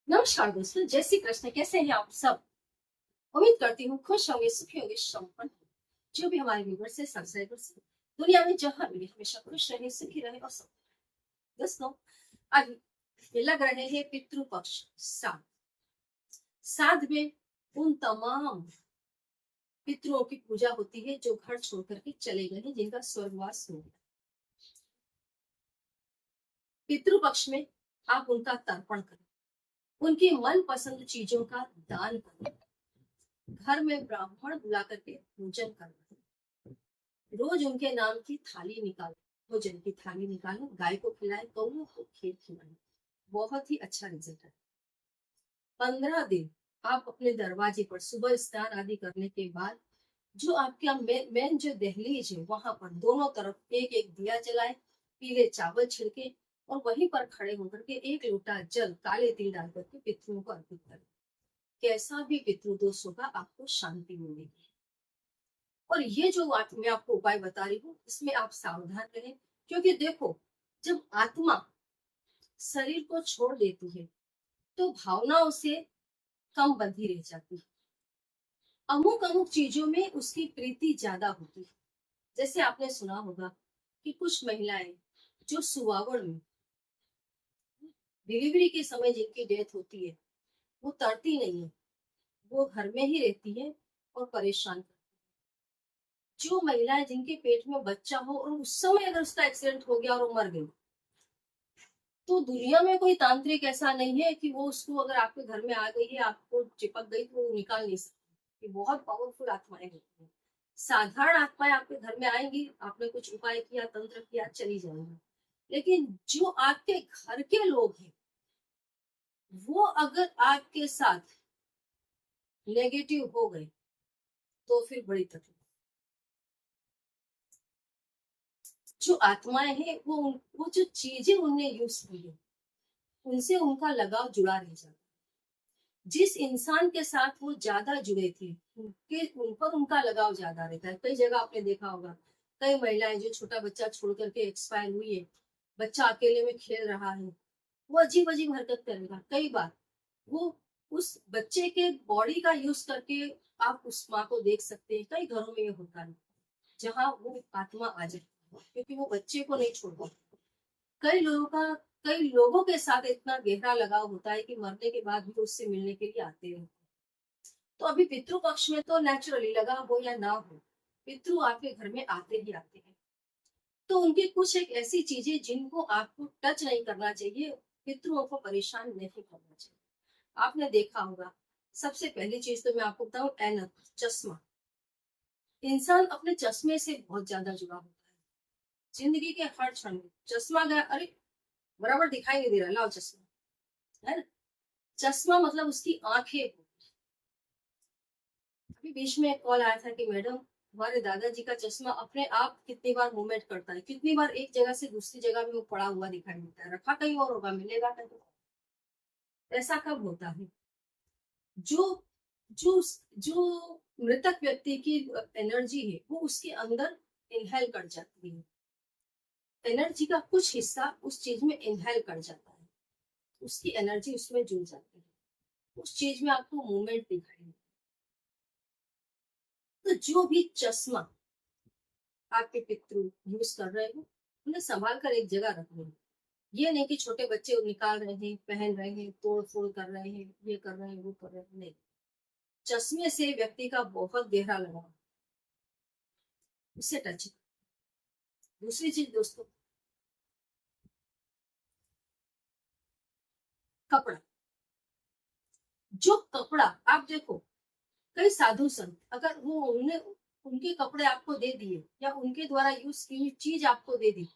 नमस्कार दोस्तों, जय श्री कृष्ण। कैसे हैं आप सब? उम्मीद करती हूँ खुश होंगे, सुखी होंगे, संपन्न होंगे। जो भी हमारे व्यूवर्स है, सब्सक्राइबर्स है, दुनिया में जहाँ भी हमेशा खुश रहे, सुखी रहे और संपन्न। दोस्तों, आज ये लग रहे हैं पितृपक्ष श्राद्ध। श्राद्ध में उन तमाम पितरों की पूजा होती है जो घर छोड़ करके चले गए हैं, जिनका स्वर्गवास हो गया। पितृपक्ष में आप उनका तर्पण करें, उनकी मन पसंद चीजों का दान करें, घर में ब्राह्मण बुला करके पूजन करवाएं, रोज उनके नाम की थाली निकालो, भोजन की थाली निकालो, गाय को खिलाए, कौओं को खीर खिलाए। बहुत ही अच्छा रिजल्ट है। 15 दिन आप अपने दरवाजे पर सुबह स्नान आदि करने के बाद जो आपका मेन जो दहलीज है, वहां पर दोनों तरफ एक एक दिया जलाए, पीले चावल छिड़के और वहीं पर खड़े होकर के एक लोटा जल काले तिल डाल करके पितरों को अर्पित करें। कैसा भी पितृदोष होगा, आपको शांति मिलेगी। और ये जो मैं आपको उपाय बता रही हूँ, इसमें आप सावधान रहें, क्योंकि देखो, जब आत्मा शरीर को छोड़ देती है तो भावनाओं से कम बंधी रह जाती है। अमुक अमुक चीजों में उसकी प्रीति ज्यादा होती है। जैसे आपने सुना होगा कि कुछ महिलाएं जो सुवावड़ में डिलीवरी के समय जिनकी डेथ होती है, वो तरती नहीं है, वो घर में ही रहती है और परेशान करती है। जो महिलाएं जिनके पेट में बच्चा हो और उस समय अगर उसका एक्सीडेंट हो गया और वो मर गई, तो दुनिया में कोई तांत्रिक ऐसा नहीं है कि वो उसको अगर आपके घर में आ गई है, आपको चिपक गई, तो वो निकाल नहीं सकती। ये बहुत पावरफुल आत्माएं होती हैं। साधारण आत्माएं आपके घर में आएंगी, आपने कुछ उपाय किया, तंत्र किया, चली जाएंगी। लेकिन जो आपके घर के लोग हैं, वो अगर आपके साथ नेगेटिव हो गए तो फिर बड़ी तकलीफ। जो आत्माएं हैं, वो जो चीजें उनने यूज की है, उनसे उनका लगाव जुड़ा रह जाता है। जिस इंसान के साथ वो ज्यादा जुड़े थे, उन पर उनका लगाव ज्यादा रहता है। कई जगह आपने देखा होगा, कई महिलाएं जो छोटा बच्चा छोड़ करके एक्सपायर हुई है, बच्चा अकेले में खेल रहा है, वो अजीब अजीब हरकत करेगा। कई बार वो उस बच्चे के बॉडी का यूज करके आप उस माँ को देख सकते हैं। कई घरों में ये होता है, जहाँ वो आत्मा आ जाती है, क्योंकि वो बच्चे को नहीं छोड़ता। कई लोगों का कई लोगों के साथ इतना गहरा लगाव होता है कि मरने के बाद भी उससे मिलने के लिए आते हैं। तो अभी पितृ पक्ष में तो नेचुरली लगा हो या ना हो, पितृ आपके घर में आते ही आते हैं। तो उनकी कुछ एक ऐसी चीजें जिनको आपको टच नहीं करना चाहिए, पितृओं को परेशान नहीं करना चाहिए। आपने देखा होगा, सबसे पहली चीज तो मैं आपको बताऊं, ऐनक, चश्मा। इंसान अपने चश्मे से बहुत ज्यादा जुड़ा होता है। जिंदगी के हर क्षण में चश्मा गया, अरे बराबर दिखाई नहीं दे रहा, लाओ चश्मा, है ना। चश्मा मतलब उसकी आंखें। अभी बीच में एक कॉल आया था कि मैडम, हमारे दादाजी का चश्मा अपने आप कितनी बार मूवमेंट करता है, कितनी बार एक जगह से दूसरी जगह में वो पड़ा हुआ दिखाई देता है, रखा कहीं और होगा, मिलेगा कहीं। ऐसा कब होता है? जो जो जो मृतक व्यक्ति की एनर्जी है, वो उसके अंदर इनहेल कर जाती है। एनर्जी का कुछ हिस्सा उस चीज में इनहेल कर जाता है, उसकी एनर्जी उसमें जुड़ जाती है, उस चीज में आपको मूवमेंट दिखाई देती है। तो जो भी चश्मा आपके पितृ यूज कर रहे हो, उन्हें संभाल कर एक जगह रखो। ये नहीं कि छोटे बच्चे निकाल रहे हैं, पहन रहे हैं, तोड़ फोड़ कर रहे हैं, ये कर रहे हैं, वो कर रहे हैं, नहीं। चश्मे से व्यक्ति का बहुत गहरा लगाव, उससे टच। दूसरी चीज दोस्तों, कपड़ा। जो कपड़ा आप देखो, कई साधु संत अगर वो उन्हें उनके कपड़े आपको दे दिए या उनके द्वारा यूज की हुई चीज आपको दे दी,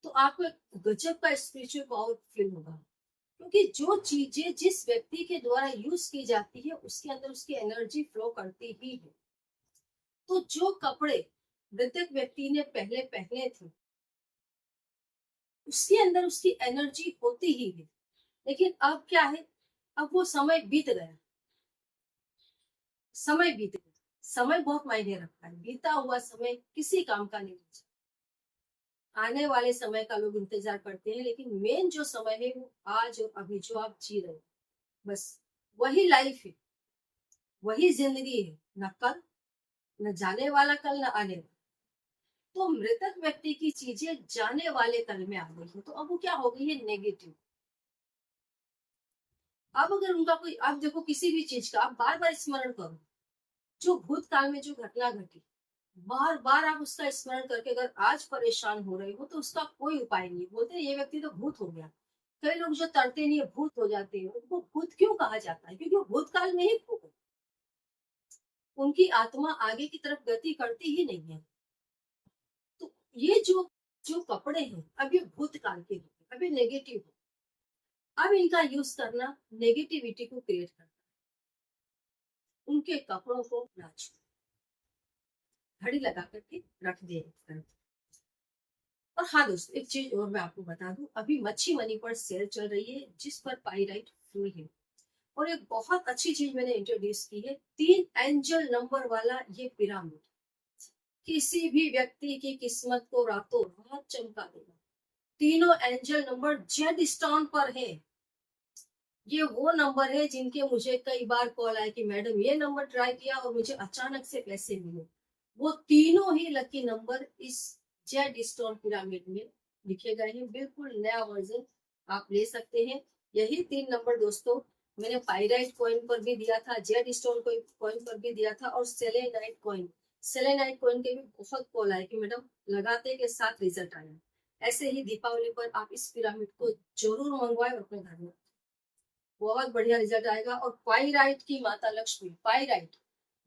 तो आपको एक गजब का स्पिरिचुअल पावर फील होगा। क्योंकि जो चीजें जिस व्यक्ति के द्वारा यूज की जाती है, उसके अंदर उसकी एनर्जी फ्लो करती ही है। तो जो कपड़े मृतक व्यक्ति ने पहले पहने थे, उसके अंदर उसकी एनर्जी होती ही है। लेकिन अब क्या है, अब वो समय बीत गया, समय बीत गया। समय बहुत मायने रखता है, बीता हुआ समय किसी काम का नहीं बचा। आने वाले समय का लोग इंतजार करते हैं, लेकिन मेन जो समय है वो आज और अभी जो आप जी रहे हो। बस वही लाइफ है, वही जिंदगी है, न कल, न जाने वाला कल, न आने वाला। तो मृतक व्यक्ति की चीजें जाने वाले कल में आ गई है, तो अब वो क्या हो गई है, नेगेटिव। अब अगर उनका कोई, आप देखो किसी भी चीज का आप बार बार स्मरण करो, जो भूतकाल में जो घटना घटी, बार बार आप उसका स्मरण करके अगर आज परेशान हो रहे हो तो उसका कोई उपाय नहीं। बोलते हैं ये व्यक्ति तो भूत हो गया। कई लोग जो तरते नहीं है, भूत हो जाते हैं, उनको भूत क्यों कहा जाता है, क्योंकि वो भूतकाल में ही खो गए, उनकी आत्मा आगे की तरफ गति करती ही नहीं है। तो ये जो जो कपड़े हैं अब ये भूतकाल के हैं, अभी नेगेटिव है। अब इनका यूज करना नेगेटिविटी को क्रिएट करता है। उनके कपड़ों को ना छुए, घड़ी लगा करके रख दे एक तरफ। और हाँ दोस्तों, एक चीज और मैं आपको बता दूं, अभी मच्छी मनी पर सेल चल रही है जिस पर पाइराइट फ्री है। और एक बहुत अच्छी चीज मैंने इंट्रोड्यूस की है, 3 एंजल नंबर वाला ये पिरामिड किसी भी व्यक्ति की किस्मत को रातों रात चमका देगा। तीनों एंजल नंबर जेड स्टोन पर है। ये वो नंबर है जिनके मुझे कई बार कॉल आए कि मैडम ये नंबर ट्राई किया और मुझे अचानक से पैसे मिले। वो तीनों ही लकी नंबर इस जेड स्टोन पिरामिड में लिखे गए हैं। बिल्कुल नया वर्जन आप ले सकते हैं। यही 3 नंबर दोस्तों मैंने पाइराइट कॉइन पर भी दिया था, जेड स्टोन कॉइन पर भी दिया था, और सेलेनाइट कॉइन के भी बहुत कॉल आए कि मैडम लगाते के साथ रिजल्ट आया। ऐसे ही दीपावली पर आप इस पिरामिड को जरूर मंगवाएं और अपने घर में, बहुत बढ़िया रिजल्ट आएगा। और पाइराइट की माता लक्ष्मी, पाइराइट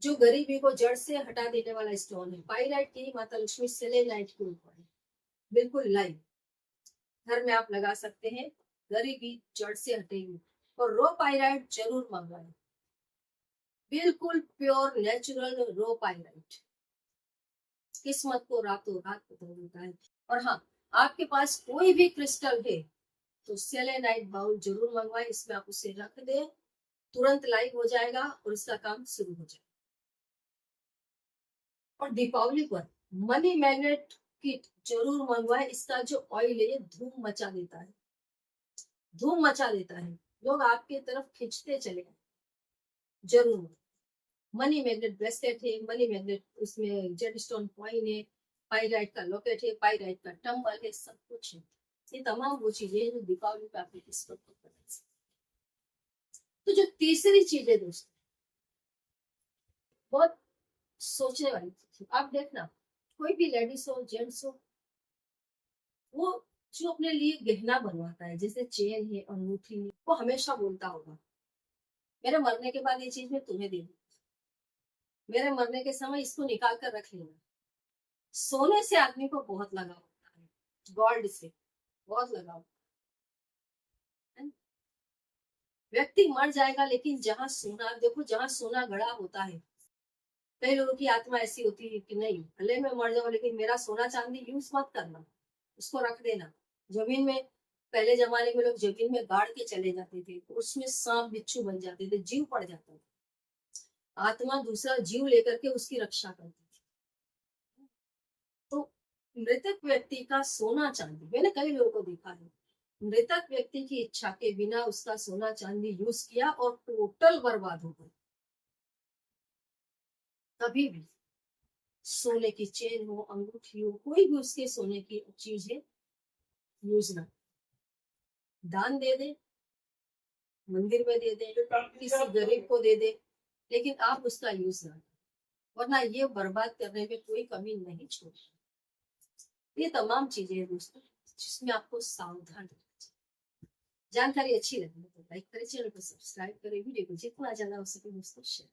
जो गरीबी को जड़ से हटा देने वाला स्टोन है, पाइराइट की माता लक्ष्मी सेलेनाइट के ऊपर है, बिल्कुल लाइव घर में आप लगा सकते हैं, गरीबी जड़ से हटेगी। और रो पाइराइट जरूर मंगवाएं, बिल्कुल प्योर नेचुरल रो पाइराइट किस्मत को रातों रात बदल देता है। और हाँ, आपके पास कोई भी क्रिस्टल है तो सेलेनाइट बाउल जरूर मंगवाएं, इसमें आप उसे रख दें, तुरंत लाइव हो जाएगा और इसका काम शुरू हो जाएगा। और दीपावली पर मनी मैग्नेट किट जरूर मंगवाए, इसका जो ऑयल है ये धूम मचा देता है, धूम मचा देता है, लोग आपकी तरफ खींचते चले गए। जरूर मनी मैग्नेट ब्रेसलेट है, मनी मैग्नेट उसमें जेड स्टोन कॉइन है, पाइराइट का लॉकेट है, पाइराइट का टम्बल है, सब कुछ है। ये तमाम वो चीजें हैं जो दीपावली पे आपकी किस्मत को बदल सकती है। तो जो तीसरी चीज है दोस्तों, बहुत सोचने वाली चीज है। आप देखना, कोई भी लेडीज हो जेंट्स हो, वो जो अपने लिए गहना बनवाता है, जैसे चेन है, अंगूठी है, वो हमेशा बोलता होगा मेरे मरने के बाद ये चीज मैं तुम्हें दे दूँ, मेरे मरने के समय इसको निकाल कर रख लेना। सोने से आदमी को बहुत लगाव होता है, गोल्ड से बहुत लगाव है। व्यक्ति मर जाएगा लेकिन जहाँ सोना, देखो जहाँ सोना गड़ा होता है, कई लोगों की आत्मा ऐसी होती है कि नहीं भले मैं मर जाऊं लेकिन मेरा सोना चांदी यूज मत करना, उसको रख देना जमीन में। पहले जमाने में लोग जमीन में गाड़ के चले जाते थे, तो उसमें सांप बिच्छू बन जाते थे, जीव पड़ जाता था, आत्मा दूसरा जीव लेकर के उसकी रक्षा करती थी। तो मृतक व्यक्ति का सोना चांदी, मैंने कई लोगों को देखा है, मृतक व्यक्ति की इच्छा के बिना उसका सोना चांदी यूज किया और टोटल बर्बाद हो गई। कभी भी सोने की चेन हो, अंगूठी हो, कोई भी उसके सोने की चीज है, यूज ना, दान दे दे, मंदिर में दे दे, किसी गरीब को दे दे, लेकिन आप उसका यूज ना, वरना ये बर्बाद करने में कोई कमी नहीं छोड़। ये तमाम चीजें हैं दोस्तों जिसमें आपको सावधान रहना चाहिए। जानकारी अच्छी लगी तो लाइक करें, चैनल को सब्सक्राइब करें, वीडियो को जितना ज्यादा हो सके दोस्तों शेयर